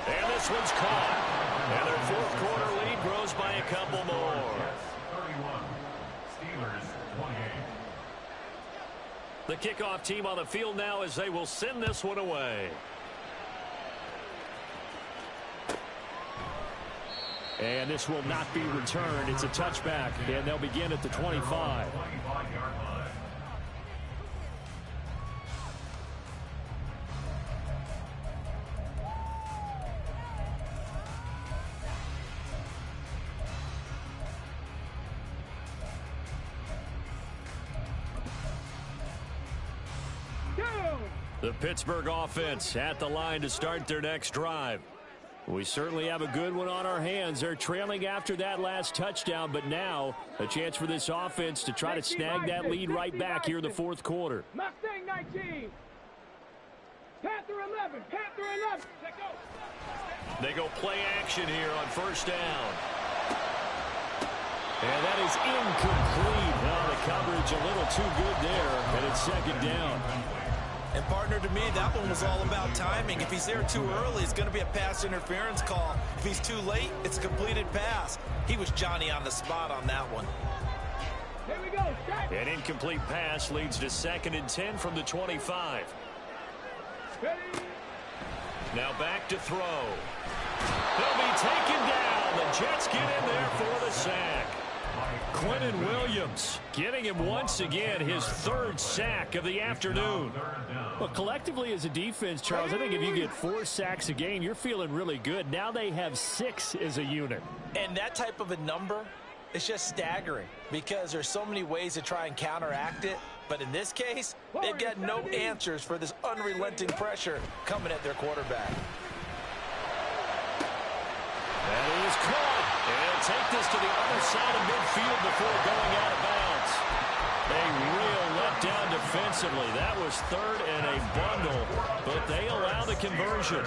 And this one's caught. And their 4th quarter lead grows by a couple more.
31. Steelers 28.
The kickoff team on the field now as they will send this one away. And this will not be returned. It's a touchback, and they'll begin at the 25.
25-yard line.
The Pittsburgh offense at the line to start their next drive. We certainly have a good one on our hands. They're trailing after that last touchdown, but now a chance for this offense to try to snag that lead right back here in the 4th quarter.
Mustang 19. Panther 11. Panther 11. Let's go.
They go play action here on first down. And that is incomplete. Now the coverage a little too good there, and it's 2nd down.
And, partner, to me, that one was all about timing. If he's there too early, it's going to be a pass interference call. If he's too late, it's a completed pass. He was Johnny on the spot on that one.
Here we go. Strike.
An incomplete pass leads to 2nd and 10 from the 25.
Ready.
Now back to throw. He'll be taken down. The Jets get in there for the sack. Quentin Williams getting him once again his 3rd sack of the afternoon. Well, collectively as a defense, Charles, I think if you get 4 sacks a game, you're feeling really good. Now they have 6 as a unit.
And that type of a number, it's just staggering because there's so many ways to try and counteract it. But in this case, they've got no answers for this unrelenting pressure coming at their quarterback.
And he is caught. And he'll take this to the other side of midfield before going out of bounds. A real letdown defensively. That was 3rd and a bundle, but they allow the conversion.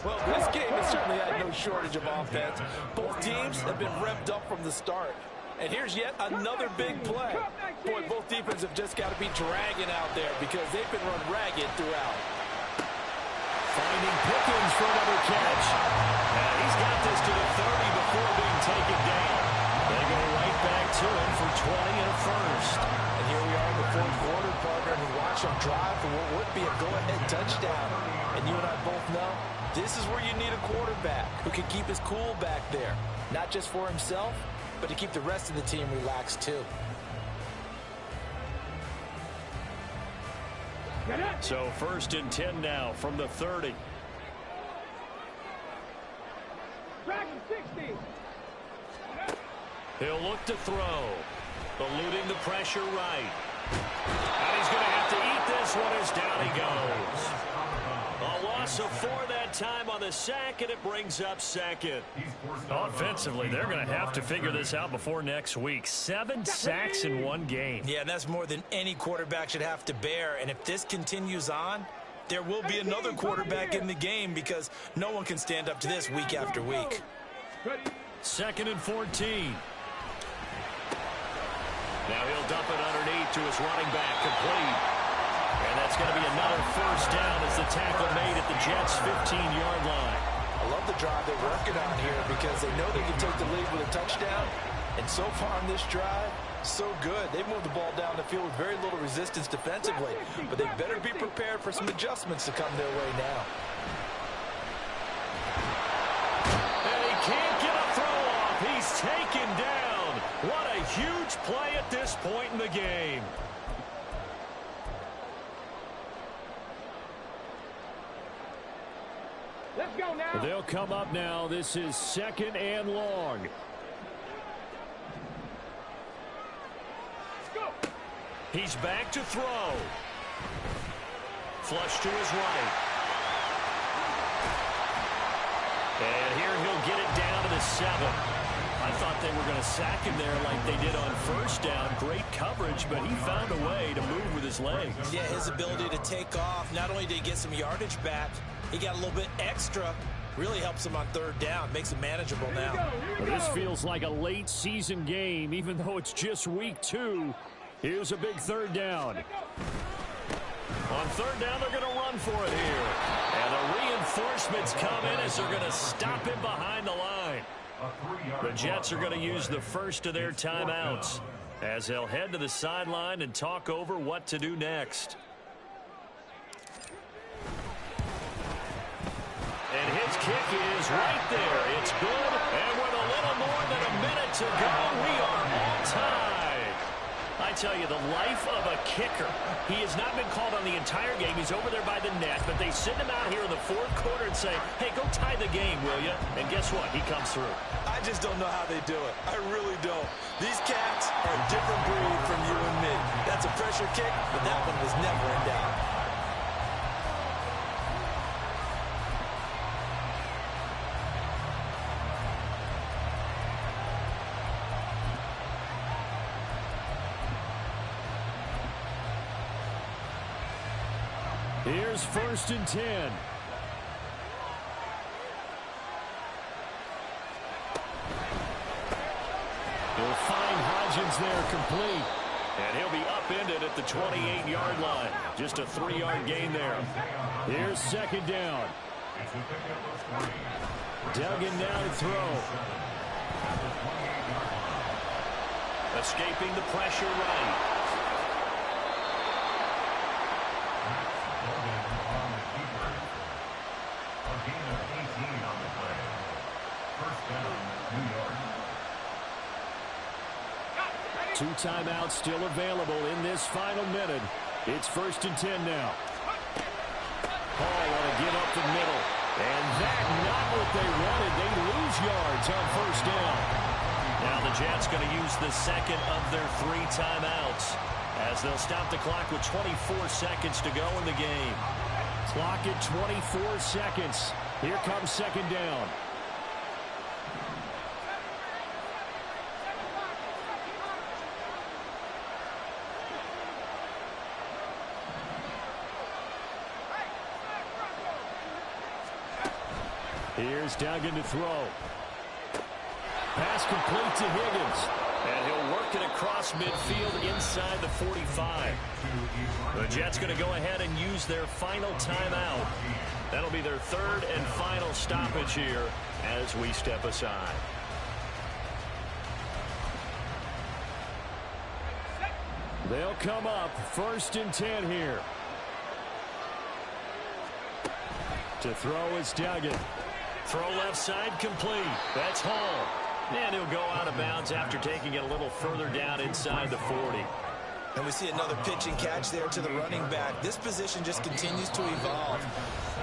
Well, this game has certainly had no shortage of offense. Both teams have been revved up from the start. And here's yet another big play. Boy, both defenses have just got to be dragging out there because they've been run ragged throughout.
Finding Pickens for another catch. And he's got this to the 30 before being taken down. They go right back to him for 20 and a first.
And here we are in the 4th quarter, partner, and watch them drive for what would be a go-ahead touchdown. And you and I both know this is where you need a quarterback who can keep his cool back there. Not just for himself, but to keep the rest of the team relaxed too.
So 1st and 10 now from the 30.
Dragon 60.
He'll look to throw. Eluding the pressure right. And he's going to have to eat this one as down he goes. A loss of 4 that time on the sack, and it brings up 2nd. Offensively, they're going to have to figure this out before next week. 7 sacks in 1 game.
Yeah, and that's more than any quarterback should have to bear. And if this continues on, there will be another quarterback in the game because no one can stand up to this week after week.
2nd and 14. Now he'll dump it underneath to his running back, complete. And that's going to be another 1st down as the tackle made at the Jets' 15-yard line.
I love the drive they're working on here because they know they can take the lead with a touchdown. And so far on this drive, so good. They moved the ball down the field with very little resistance defensively. But they better be prepared for some adjustments to come their way now.
And he can't get a throw off. He's taken down. What a huge play at this point in the game.
Let's go now.
They'll come up now. This is 2nd and long.
Go.
He's back to throw. Flush to his right. And here he'll get it down to the 7. I thought they were going to sack him there like they did on 1st down. Great coverage, but he found a way to move with his legs.
Yeah, his ability to take off. Not only did he get some yardage back, he got a little bit extra. Really helps him on 3rd down. Makes it manageable now.
Well, this feels like a late season game, even though it's just week 2. Here's a big 3rd down. On 3rd down, they're going to run for it here. And the reinforcements come in as they're going to stop him behind the line. The Jets are going to use the first of their timeouts as they'll head to the sideline and talk over what to do next. And his kick is right there. It's good. And with a little more than a minute to go, we are all tied. I tell you, the life of a kicker. He has not been called on the entire game. He's over there by the net, but they send him out here in the 4th quarter and say, hey, go tie the game, will you? And guess what? He comes through.
I just don't know how they do it. I really don't. These cats are a different breed from you and me. That's a pressure kick, but that one was never in doubt.
Here's 1st and 10. He'll find Hodgins there complete. And he'll be upended at the 28-yard line. Just a 3-yard gain there. Here's second down. Duggan now to throw. Escaping the pressure right. Two timeouts still available in this final minute. It's 1st and 10 now. Hall want to give up the middle. And that not what they wanted. They lose yards on 1st down. Now the Jets going to use the second of their 3 timeouts as they'll stop the clock with 24 seconds to go in the game. Clock at 24 seconds. Here comes second down. Here's Duggan to throw. Pass complete to Higgins. And he'll work it across midfield inside the 45. The Jets going to go ahead and use their final timeout. That'll be their 3rd and final stoppage here as we step aside. They'll come up 1st and 10 here. To throw is Duggan. Throw left side complete. That's Hall. And he'll go out of bounds after taking it a little further down inside the 40.
And we see another pitch and catch there to the running back. This position just continues to evolve.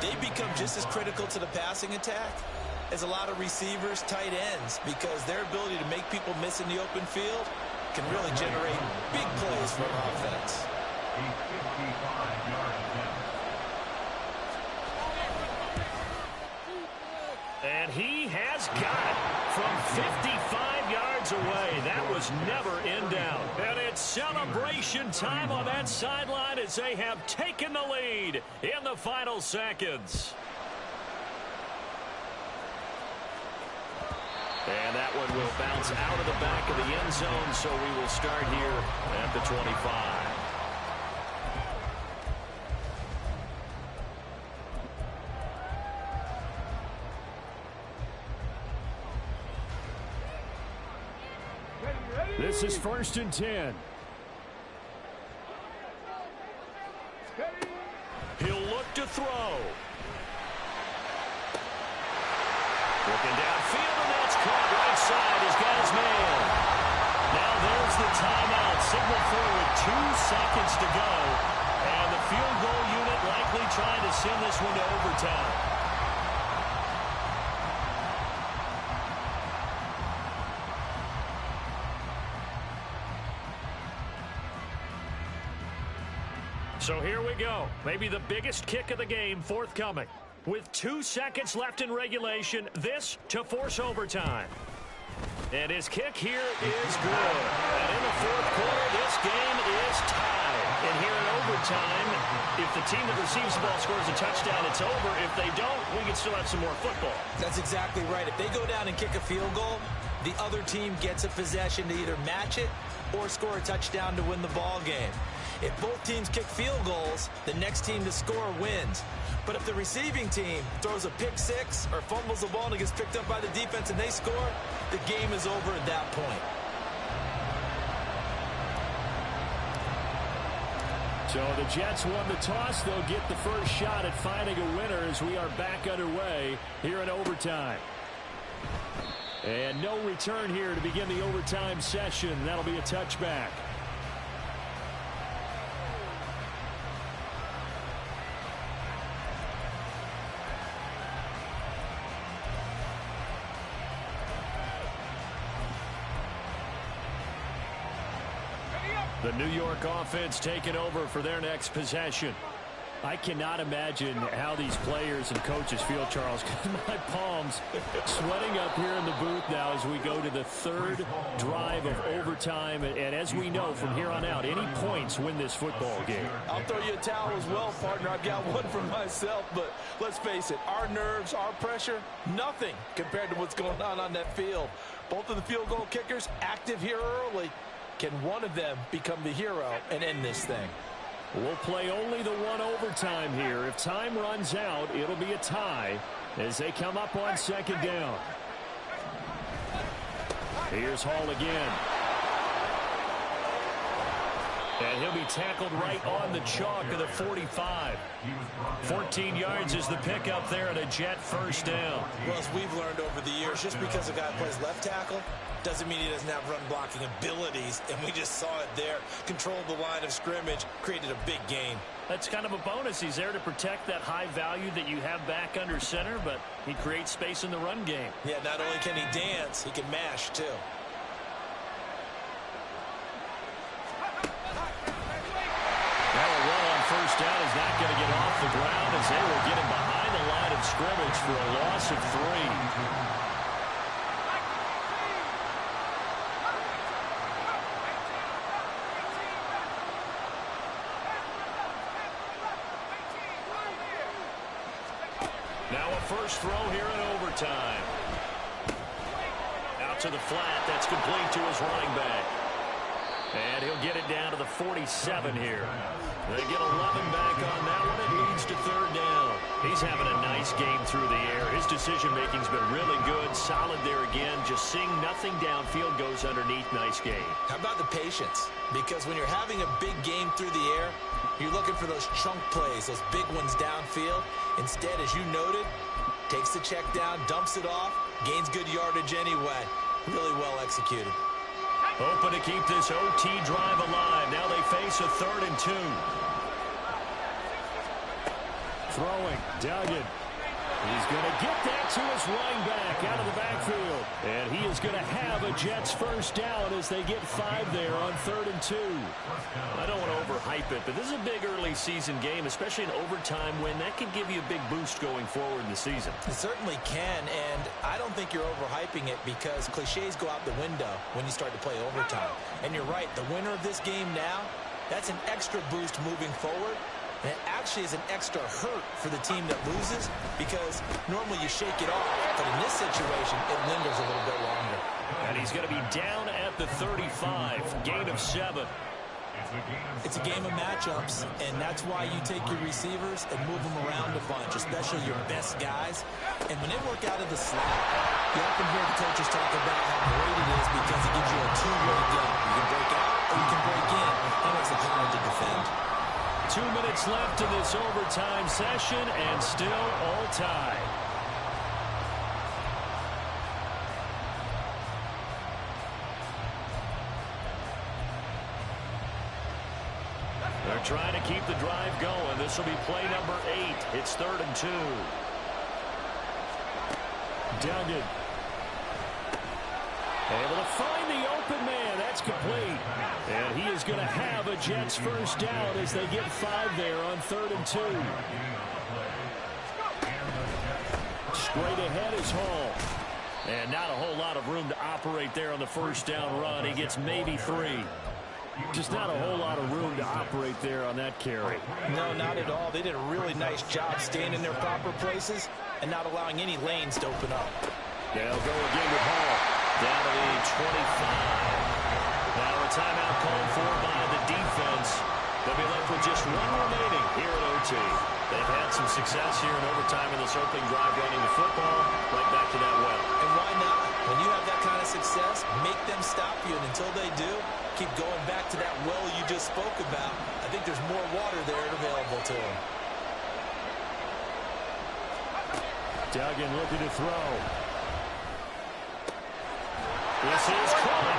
They become just as critical to the passing attack as a lot of receivers, tight ends, because their ability to make people miss in the open field can really generate big plays for an offense.
And he has got it from 55 yards away. That was never in doubt. And it's celebration time on that sideline as they have taken the lead in the final seconds. And that one will bounce out of the back of the end zone, so we will start here at the 25. This is 1st and 10. He'll look to throw. Looking downfield, and that's caught right side. He's got his man. Now there's the timeout. Signal for with 2 seconds to go. And the field goal unit likely trying to send this one to overtime. So here we go. Maybe the biggest kick of the game forthcoming. With 2 seconds left in regulation, this to force overtime. And his kick here is good. And in the 4th quarter, this game is tied. And here in overtime, if the team that receives the ball scores a touchdown, it's over. If they don't, we can still have some more football.
That's exactly right. If they go down and kick a field goal, the other team gets a possession to either match it or score a touchdown to win the ball game. If both teams kick field goals, the next team to score wins. But if the receiving team throws a pick six or fumbles the ball and it gets picked up by the defense and they score, the game is over at that point.
So the Jets won the toss. They'll get the first shot at finding a winner as we are back underway here in overtime. And no return here to begin the overtime session. That'll be a touchback. The New York offense taking over for their next possession. I cannot imagine how these players and coaches feel, Charles. My palms sweating up here in the booth now as we go to the 3rd drive of overtime. And as we know from here on out, any points win this football game.
I'll throw you a towel as well, partner. I've got one for myself. But let's face it, our nerves, our pressure, nothing compared to what's going on that field. Both of the field goal kickers active here early. Can one of them become the hero and end this thing?
We'll play only the one overtime here. If time runs out, it'll be a tie as they come up on second down. Here's Hall again. And he'll be tackled right on the chalk of the 45. 14 yards is the pickup there, and a Jet first down.
Well, as we've learned over the years, just because a guy plays left tackle doesn't mean he doesn't have run blocking abilities, and we just saw it there. Controlled the line of scrimmage, created a big gain.
That's kind of a bonus. He's there to protect that high value that you have back under center, but he creates space in the run game.
Yeah, not only can he dance, he can mash, too.
First down is not going to get off the ground as they will get him behind the line of scrimmage for a loss of 3. Now a first throw here in overtime. Out to the flat. That's complete to his running back. And he'll get it down to the 47 here. They get 11 back on that one. It leads to third down. He's having a nice game through the air. His decision-making's been really good. Solid there again. Just seeing nothing downfield goes underneath. Nice game.
How about the patience? Because when you're having a big game through the air, you're looking for those chunk plays, those big ones downfield. Instead, as you noted, takes the check down, dumps it off, gains good yardage anyway. Really well executed.
Hoping to keep this OT drive alive. Now they face a 3rd and 2. Throwing. Duggan. He's going to get that to his running back out of the backfield. And he is going to have a Jets first down as they get 5 there on 3rd and 2. I don't want to overhype it, but this is a big early season game, especially an overtime win. That could give you a big boost going forward in the season.
It certainly can, and I don't think you're overhyping it because cliches go out the window when you start to play overtime. And you're right, the winner of this game now, that's an extra boost moving forward. And it actually is an extra hurt for the team that loses because normally you shake it off. But in this situation, it lingers a little bit longer.
And he's going to be down at the 35. Gain of 7.
It's a game of matchups, and that's why you take your receivers and move them around a bunch, especially your best guys. And when they work out of the slot, you often hear the coaches talk about how great it is because it gives you a two-way go. You can break out or you can break in. That makes it hard to defend.
2 minutes left in this overtime session, and still all tied. They're trying to keep the drive going. This will be play number 8. It's 3rd and 2. Duggan. Able to find the open man. That's complete. And he is going to have a Jets first down as they get 5 there on 3rd and 2. Straight ahead is Hall. And not a whole lot of room to operate there on the first down run. He gets maybe 3. Just not a whole lot of room to operate there on that carry.
No, not at all. They did a really nice job staying in their proper places and not allowing any lanes to open up.
They'll go again with Hall. Down to the 25. Now a timeout called for by the defense. They'll be left with just 1 remaining here at OT. They've had some success here in overtime in this opening drive running the football. Right back to that well.
And why not? When you have that kind of success, make them stop you. And until they do, keep going back to that well you just spoke about. I think there's more water there available to them.
Duggan looking to throw. This is caught,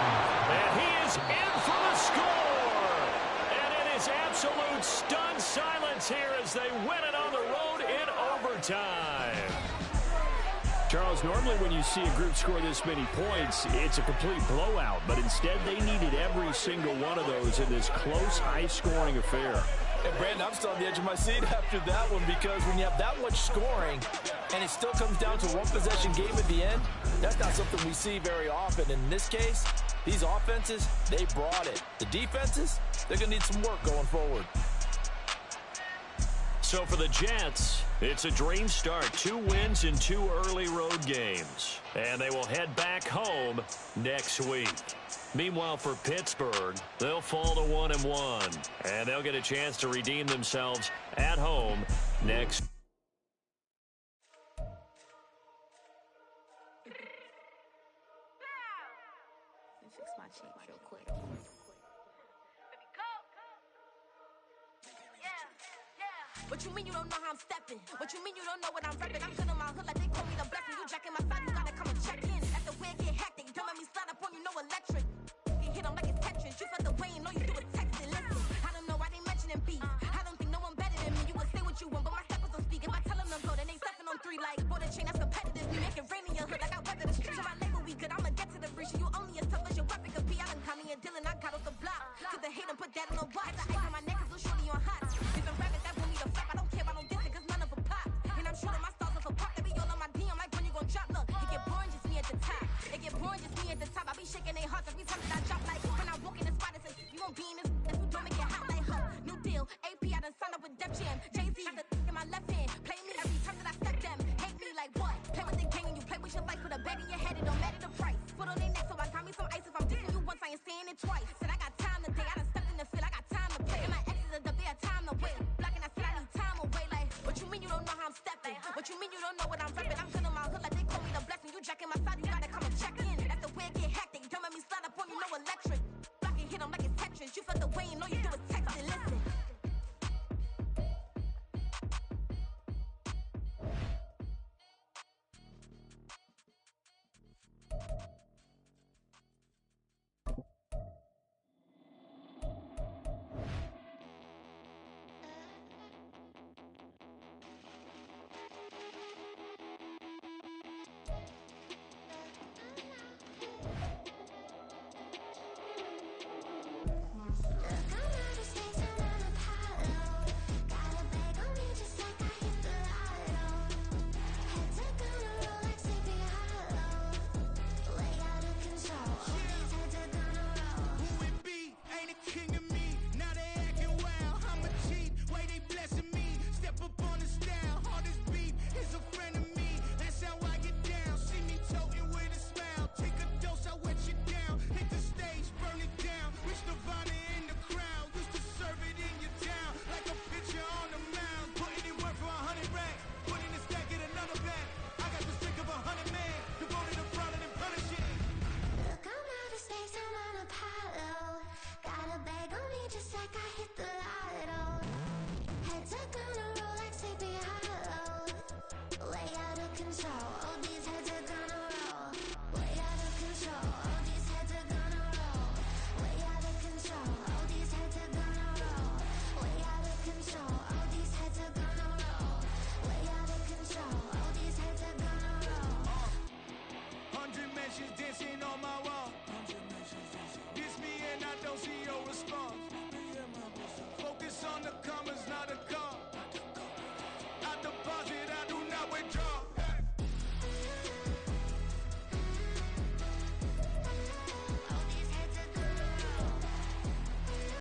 and he is in for the score. And it is absolute stunned silence here as they win it on the road in overtime. Charles, normally when you see a group score this many points, it's a complete blowout. But instead, they needed every single one of those in this close, high-scoring affair.
And Brandon, I'm still on the edge of my seat after that one because when you have that much scoring and it still comes down to one possession game at the end, that's not something we see very often. In this case, these offenses, they brought it. The defenses, they're going to need some work going forward.
So for the Jets, it's a dream start. 2 wins in 2 early road games. And they will head back home next week. Meanwhile, for Pittsburgh, they'll fall to 1-1. And they'll get a chance to redeem themselves at home next.
Fix my cheek real quick. What you mean you don't know how I'm stepping? What you mean you don't know what I'm repping? I'm good in my hood like they call me the blessing. You jacking my side, you gotta come and check in. At the way get hectic, don't make me slide up on you, no electric. You hit them like it's Tetris. You felt the way and all you do is text it. Listen, I don't know why they mentioning beef. I don't think no one better than me. You would say what you want, but my steppers don't speak. If I tell them to go, then they stepping on 3 like border chain. That's competitive. You make it rain in your hood like I weather the street. So my label we good, I'ma get to the breach. You only as tough as your weapon could be. I done caught me a Dylan, I got off the block. Cause they hate and put that on the watch. I ice on my neck, cause little shorty on hot. These are rappers that want me to flap. I don't care about no dissing, cause none of them pop. And I'm shooting my stars off a pop. They be all on my DM like when you gon' drop. Look, it get boring just me at the top. It get boring just me at the top. I be shaking their hearts every time that I drop. Like when I walk in the spot, it says, you gon' be in this. If you don't make it hot like huh. New deal, AP, I done signed up with Def Jam. Jay-Z got the in my left hand. Play me every time that I step them. Hate me like what? Play with the gang and you play with your life. Put a bag in your head, it don't matter the price. Put on their neck, so I got me some ice. If I'm dissing you once, I ain't saying it twice. Said I got time today, I done stepped in the field, I got time to play. And my exes are the bit of time to wait. Blocking, I said I need time away. Like, what you mean you don't know how I'm stepping? What you mean you don't know what I'm repping? I'm good in my hood like they call me the blessing. You jacking my side, you gotta come and check in. That's the way it get hectic. Don't make me slide up on you, no electric. Blocking, hit them like it's Tetris. You felt the way and all you do is text it. Listen.